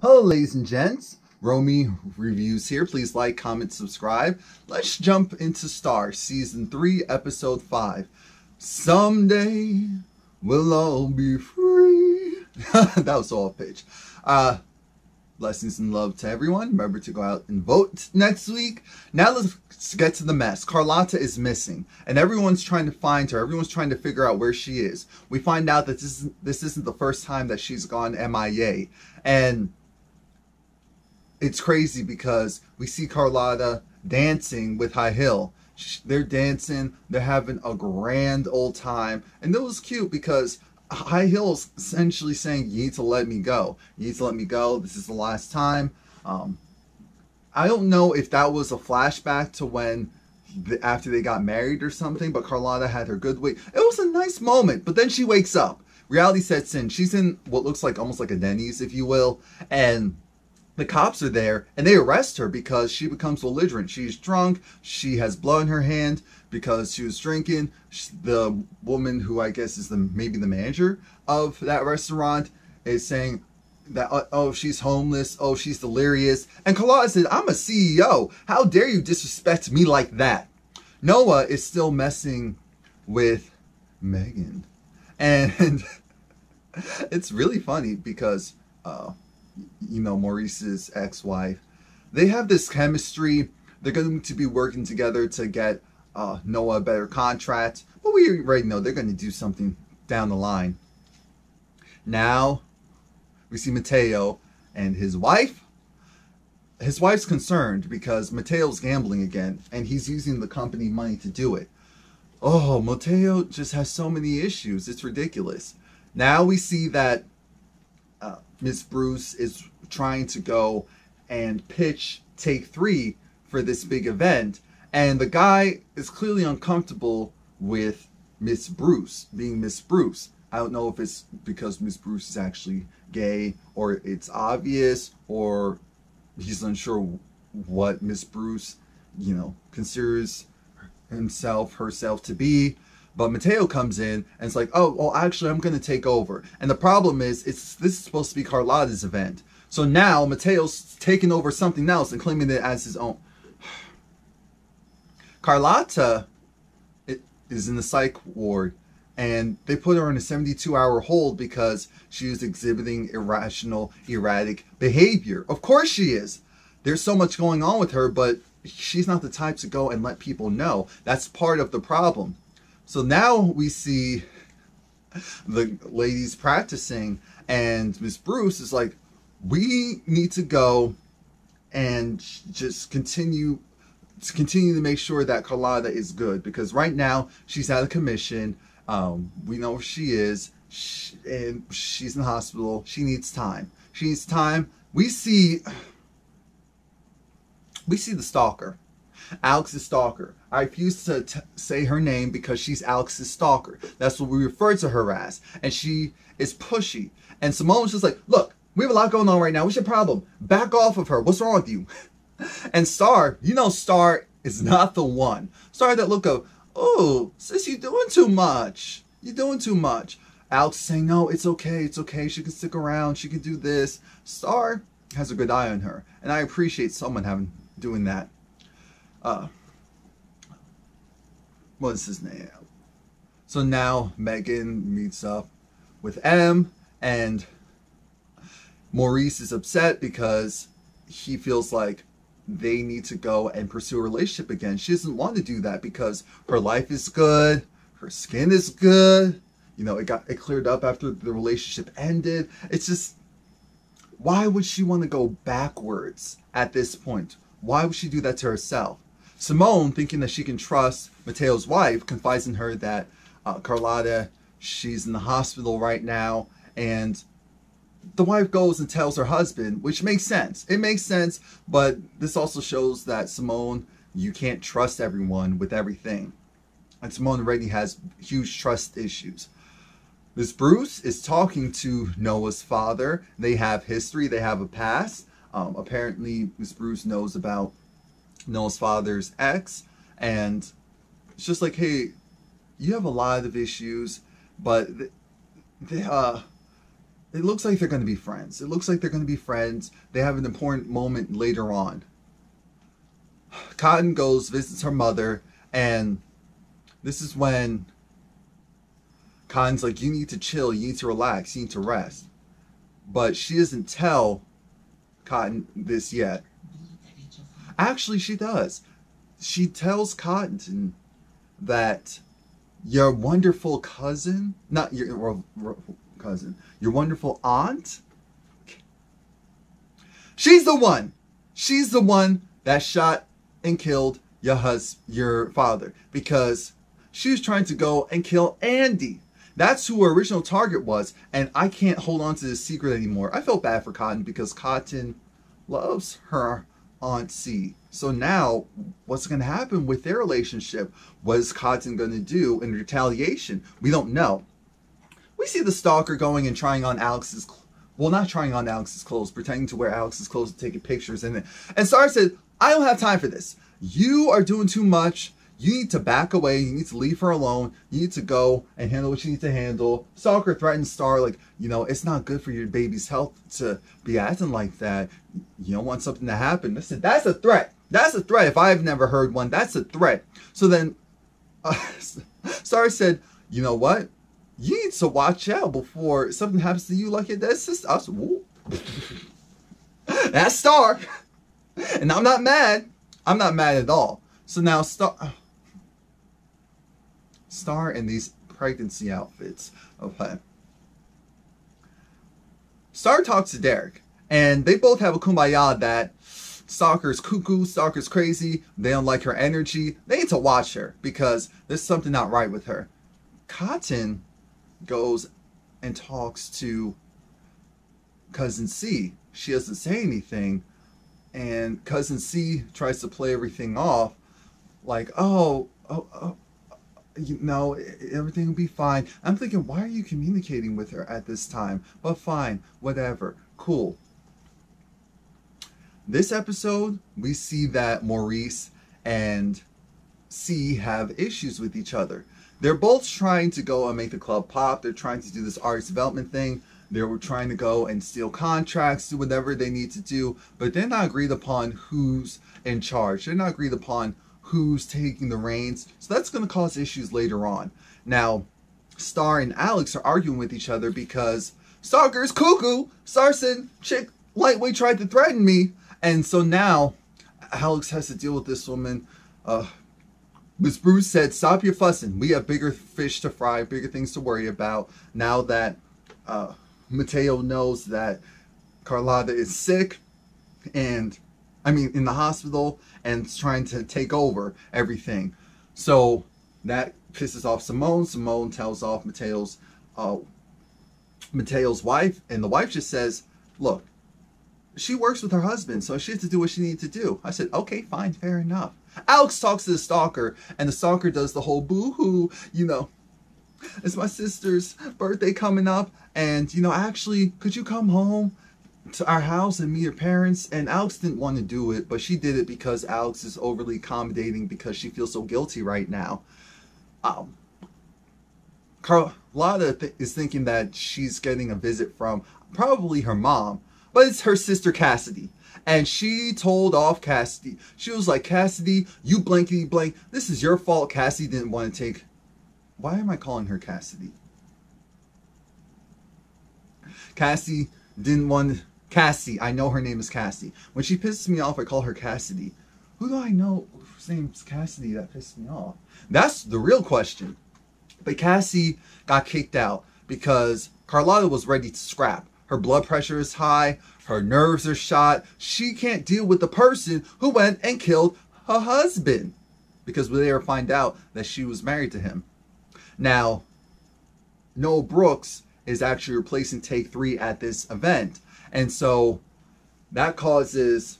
Hello, ladies and gents. Romie Reviews here. Please like, comment, subscribe. Let's jump into Star Season 3, Episode 5. Someday we'll all be free. That was all pitch. Blessings and love to everyone. Remember to go out and vote next week. Now let's get to the mess. Carlotta is missing, and everyone's trying to find her. Everyone's trying to figure out where she is. We find out that this isn't the first time that she's gone MIA, and it's crazy because we see Carlotta dancing with High Hill. They're dancing. They're having a grand old time, and it was cute because High Hill's essentially saying, you need to let me go. You need to let me go. This is the last time. I don't know if that was a flashback to when, after they got married or something, but Carlotta had her good weight. It was a nice moment, but then she wakes up. Reality sets in. She's in what looks like almost like a Denny's, if you will, and the cops are there, and they arrest her because she becomes belligerent. She's drunk. She has blood in her hand because she was drinking. The woman, who I guess is maybe the manager of that restaurant, is saying that, oh, she's homeless. Oh, she's delirious. And Carlotta said, I'm a CEO. How dare you disrespect me like that? Noah is still messing with Megan. And it's really funny because, you know, Maurice's ex-wife, they have this chemistry. They're going to be working together to get Noah a better contract, but we already know they're going to do something down the line. Now we see Mateo and his wife. His wife's concerned because Mateo's gambling again, and he's using the company money to do it. Oh, Mateo just has so many issues. It's ridiculous. Now we see that Miss Bruce is trying to go and pitch take 3 for this big event, and the guy is clearly uncomfortable with Miss Bruce being Miss Bruce. I don't know if it's because Miss Bruce is actually gay, or it's obvious, or he's unsure what Miss Bruce, you know, considers herself to be. But Mateo comes in and it's like, oh, well, actually, I'm going to take over. And the problem is, this is supposed to be Carlotta's event. So now Mateo's taking over something else and claiming it as his own. Carlotta is in the psych ward, and they put her on a 72-hour hold because she was exhibiting irrational, erratic behavior. Of course she is. There's so much going on with her, but she's not the type to go and let people know. That's part of the problem. So now we see the ladies practicing, and Miss Bruce is like, we need to go and just continue to make sure that Carlotta is good, because right now she's out of commission. We know where she is, and she's in the hospital. She needs time. She needs time. We see the stalker. Alex's stalker. I refuse to say her name because she's Alex's stalker. That's what we refer to her as. And she is pushy. And Simone's just like, look, we have a lot going on right now. What's your problem? Back off of her. What's wrong with you? And Star, you know, Star is not the one. Star, that look of, oh, sis, you're doing too much. You're doing too much. Alex is saying, no, it's okay. It's okay. She can stick around. She can do this. Star has a good eye on her. And I appreciate someone doing that. What is his name? So now Megan meets up with M, and Maurice is upset because he feels like they need to go and pursue a relationship again. She doesn't want to do that because her life is good, her skin is good. You know, it cleared up after the relationship ended. It's just, why would she want to go backwards at this point? Why would she do that to herself? Simone, thinking that she can trust Mateo's wife, confides in her that Carlotta, she's in the hospital right now, and the wife goes and tells her husband, which makes sense. It makes sense, but this also shows that Simone, you can't trust everyone with everything. And Simone already has huge trust issues. Miss Bruce is talking to Noah's father. They have history. They have a past. Apparently, Miss Bruce knows about Noah's father's ex, and it's just like, hey, you have a lot of issues, but it looks like they're going to be friends. It looks like they're going to be friends. They have an important moment later on. Cotton goes, visits her mother, and this is when Cotton's like, you need to chill, you need to relax, you need to rest. But she doesn't tell Cotton this yet. Actually, she does. She tells Cotton that your wonderful cousin, not your cousin, your wonderful aunt, she's the one that shot and killed your father, because she was trying to go and kill Andy. That's who her original target was, and I can't hold on to this secret anymore. I felt bad for Cotton because Cotton loves her Aunt C. So now, what's going to happen with their relationship? What is Cotton going to do in retaliation? We don't know. We see the stalker going and trying on Alex's, well, not trying on Alex's clothes, pretending to wear Alex's clothes and taking pictures in it. And Star said, I don't have time for this. You are doing too much. You need to back away. You need to leave her alone. You need to go and handle what you need to handle. Stalker threatens Star, like, you know, it's not good for your baby's health to be acting like that. You don't want something to happen. I said, that's a threat. That's a threat. If I've never heard one, that's a threat. So then Star said, you know what? You need to watch out before something happens to you like your dead sister. I said, whoop. That's Star. And I'm not mad. I'm not mad at all. So now Star in these pregnancy outfits. Okay. Star talks to Derek, and they both have a kumbaya that Stalker's cuckoo, Stalker's crazy, they don't like her energy. They need to watch her because there's something not right with her. Cotton goes and talks to Cousin C. She doesn't say anything, and Cousin C tries to play everything off like, oh, you know, everything will be fine. I'm thinking, why are you communicating with her at this time? But fine, whatever, cool. This episode, we see that Maurice and C have issues with each other. They're both trying to go and make the club pop. They're trying to do this artist development thing. They were trying to go and steal contracts, do whatever they need to do, but they're not agreed upon who's in charge. They're not agreed upon who's taking the reins. So that's going to cause issues later on. Now, Star and Alex are arguing with each other because Stalker's cuckoo. Star said, chick lightweight tried to threaten me. And so now Alex has to deal with this woman. Miss Bruce said, stop your fussing. We have bigger fish to fry, bigger things to worry about. Now that Mateo knows that Carlotta is sick and, I mean, in the hospital and trying to take over everything. So that pisses off Simone. Simone tells off Mateo's wife, and the wife just says, look, she works with her husband, so she has to do what she needs to do. I said, okay, fine, fair enough. Alex talks to the stalker, and the stalker does the whole boo-hoo, you know, it's my sister's birthday coming up, and, you know, actually, could you come home to our house and meet her parents? And Alex didn't want to do it, but she did it because Alex is overly accommodating because she feels so guilty right now. Carlotta is thinking that she's getting a visit from probably her mom, but it's her sister Cassidy. And she told off Cassidy. She was like, Cassidy, you blankety blank. This is your fault. Cassidy didn't want to take... Why am I calling her Cassidy? Cassie didn't want... Cassie. I know her name is Cassie. When she pisses me off, I call her Cassidy. Who do I know whose name's Cassidy that pissed me off? That's the real question. But Cassie got kicked out because Carlotta was ready to scrap. Her blood pressure is high. Her nerves are shot. She can't deal with the person who went and killed her husband. Because we later find out that she was married to him. Now, Noah Brooks is actually replacing Take 3 at this event. And so that causes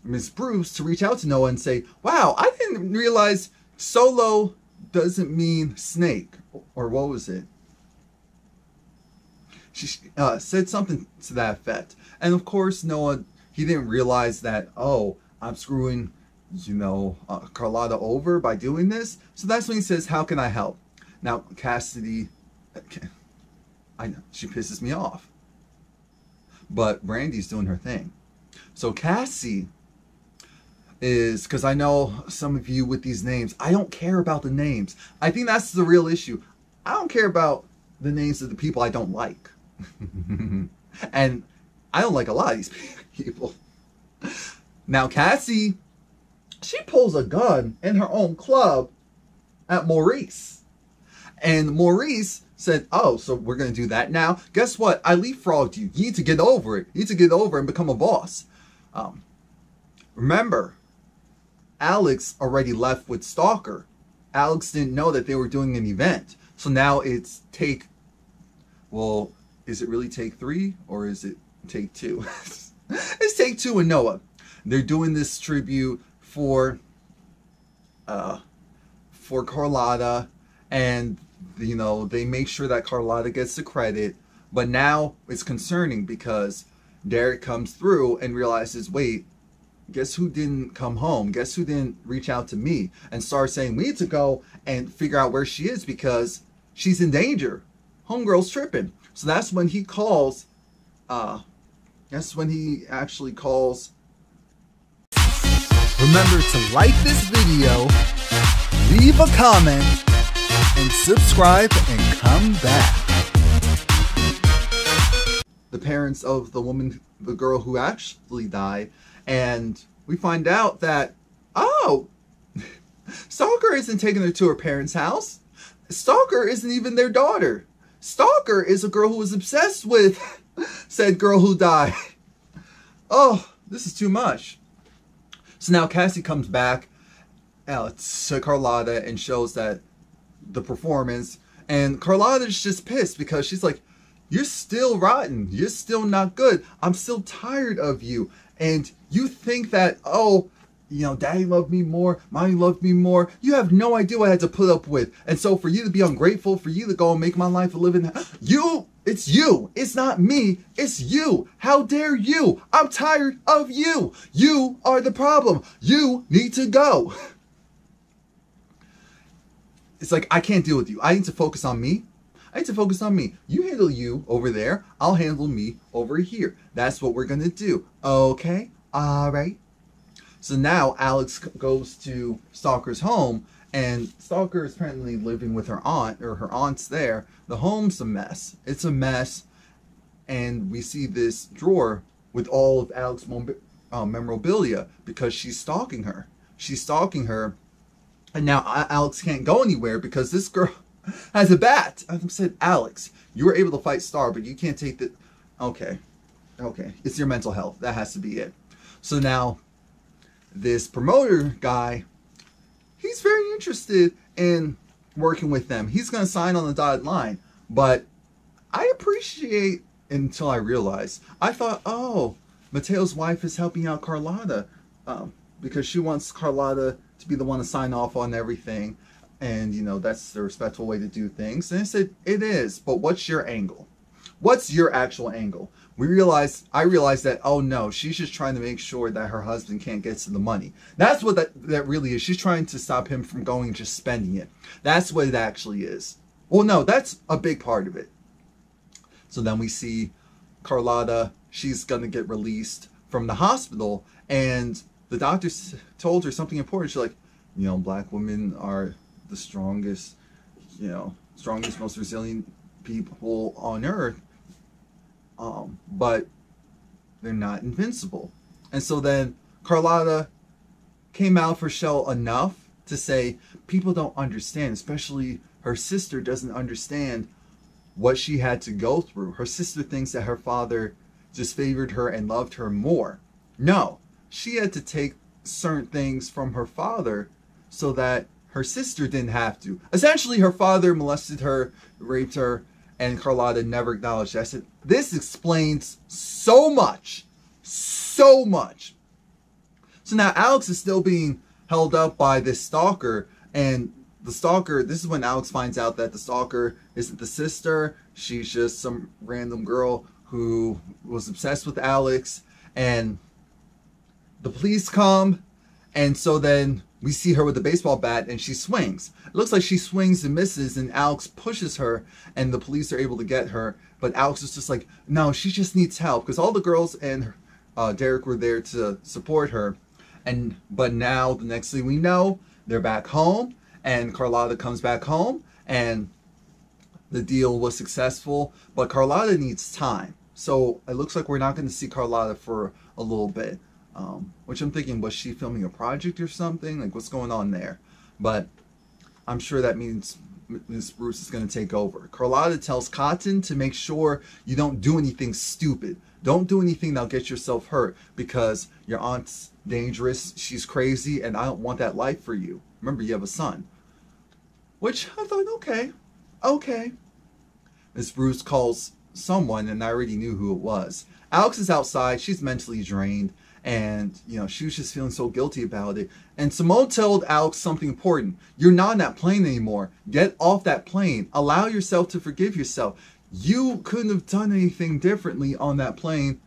Miss Bruce to reach out to Noah and say, wow, I didn't realize solo doesn't mean snake. Or what was it? She said something to that effect. And of course, Noah, he didn't realize that, oh, I'm screwing, you know, Carlotta over by doing this. So that's when he says, how can I help? Now, Cassidy, I know, she pisses me off. but Brandy's doing her thing. So Cassie is, because I know some of you with these names, I don't care about the names. I think that's the real issue. I don't care about the names of the people I don't like. And I don't like a lot of these people. Now Cassie, she pulls a gun in her own club at Maurice. And Maurice said, oh, so we're going to do that now? Guess what? I leapfrogged you. You need to get over it. You need to get over and become a boss. Remember, Alex already left with Stalker. Alex didn't know that they were doing an event. So now it's well, is it really take 3 or is it take 2? It's take 2 and Noah. They're doing this tribute for Carlotta, and you know, they make sure that Carlotta gets the credit. But now it's concerning because Derek comes through and realizes, wait, guess who didn't come home? Guess who didn't reach out to me? And starts saying, we need to go and figure out where she is because she's in danger. Homegirl's tripping. So that's when he calls, that's when he actually calls. Remember to like this video, leave a comment, and subscribe and come back. The parents of the girl who actually died, and we find out that, oh, Stalker isn't taking her to her parents' house. Stalker isn't even their daughter. Stalker is a girl who was obsessed with said girl who died. Oh, this is too much. So now Cassie comes back to Carlotta and shows that the performance, and Carlotta's just pissed because she's like, you're still rotten. You're still not good. I'm still tired of you. And you think that, oh, you know, daddy loved me more, mommy loved me more. You have no idea what I had to put up with. And so for you to be ungrateful, for you to go and make my life a living, it's you. It's not me. It's you. How dare you? I'm tired of you. You are the problem. You need to go. It's like, I can't deal with you. I need to focus on me. I need to focus on me. You handle you over there. I'll handle me over here. That's what we're going to do. Okay? All right. So now Alex goes to Stalker's home, and Stalker is apparently living with her aunt, or her aunt's there. The home's a mess. It's a mess. And we see this drawer with all of Alex's memorabilia because she's stalking her. She's stalking her. And now Alex can't go anywhere because this girl has a bat. I said, Alex, you were able to fight Star, but you can't take the... Okay. Okay. It's your mental health. That has to be it. So now this promoter guy, he's very interested in working with them. He's going to sign on the dotted line. But I appreciate, until I realized, I thought, oh, Mateo's wife is helping out Carlotta because she wants Carlotta to be the one to sign off on everything. And, you know, that's the respectful way to do things. And I said, it is. But what's your angle? What's your actual angle? I realized that, oh no, she's just trying to make sure that her husband can't get to the money. That's what that really is. She's trying to stop him from going and just spending it. That's what it actually is. Well, no, that's a big part of it. So then we see Carlotta, she's going to get released from the hospital. And the doctor told her something important. She's like, you know, black women are the strongest, you know, strongest, most resilient people on earth. But they're not invincible. And so then Carlotta came out for Shell enough to say people don't understand, especially her sister doesn't understand what she had to go through. Her sister thinks that her father just favored her and loved her more. No, she had to take certain things from her father so that her sister didn't have to. Essentially, her father molested her, raped her, and Carlotta never acknowledged it. I said, this explains so much. So much. So now Alex is still being held up by this stalker. And the stalker, this is when Alex finds out that the stalker isn't the sister. She's just some random girl who was obsessed with Alex. And the police come. And so then we see her with a baseball bat and she swings. It looks like she swings and misses, and Alex pushes her and the police are able to get her. But Alex is just like, no, she just needs help, because all the girls and Derek were there to support her. But now the next thing we know, they're back home, and Carlotta comes back home, and the deal was successful. But Carlotta needs time. So it looks like we're not going to see Carlotta for a little bit. Which I'm thinking, was she filming a project or something? Like, what's going on there? But I'm sure that means Miss Bruce is going to take over. Carlotta tells Cotton to make sure you don't do anything stupid. Don't do anything that'll get yourself hurt, because your aunt's dangerous, she's crazy, and I don't want that life for you. Remember, you have a son. Which I thought, okay. Miss Bruce calls someone, and I already knew who it was. Alex is outside, she's mentally drained. And, you know, she was just feeling so guilty about it. And Simone told Alex something important. You're not on that plane anymore. Get off that plane. Allow yourself to forgive yourself. You couldn't have done anything differently on that plane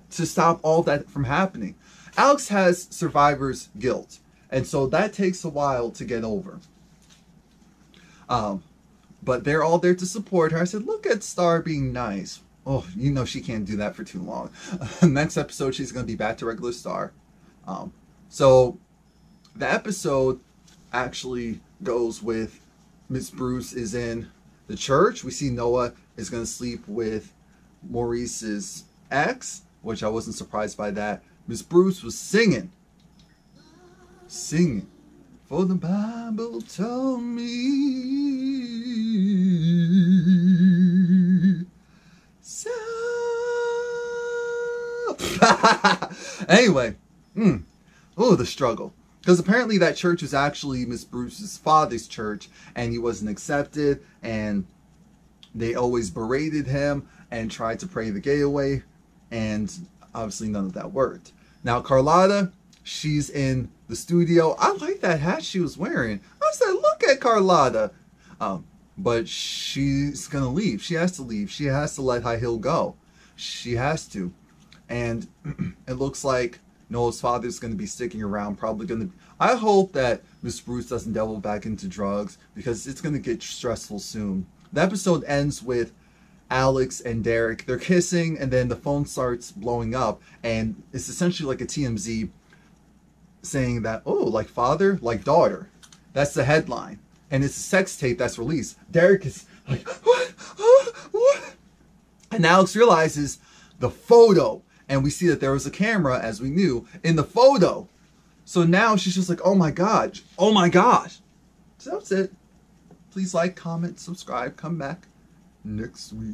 to stop all that from happening. Alex has survivor's guilt. And so that takes a while to get over. But they're all there to support her. I said, look at Star being nice. Oh, you know she can't do that for too long. Next episode, she's going to be back to regular Star. So the episode actually goes with Miss Bruce is in the church. We see Noah is going to sleep with Maurice's ex, which I wasn't surprised by that. Miss Bruce was singing. For the Bible told me. Anyway, oh, the struggle. Because apparently that church was actually Miss Bruce's father's church, and he wasn't accepted, and they always berated him and tried to pray the gay away, and obviously none of that worked. Now Carlotta, she's in the studio. I like that hat she was wearing. I said, look at Carlotta. But she's gonna leave. She has to leave. She has to let High Hill go. She has to. And it looks like Noah's father's going to be sticking around. Probably going to. I hope that Miss Bruce doesn't delve back into drugs, because it's going to get stressful soon. The episode ends with Alex and Derek. They're kissing, and then the phone starts blowing up, and it's essentially like a TMZ saying that, oh, like father, like daughter. That's the headline, and it's a sex tape that's released. Derek is like, what? What? And Alex realizes the photo. And we see that there was a camera, as we knew, in the photo. So now she's just like, oh my God. Oh my gosh. So that's it. Please like, comment, subscribe. Come back next week.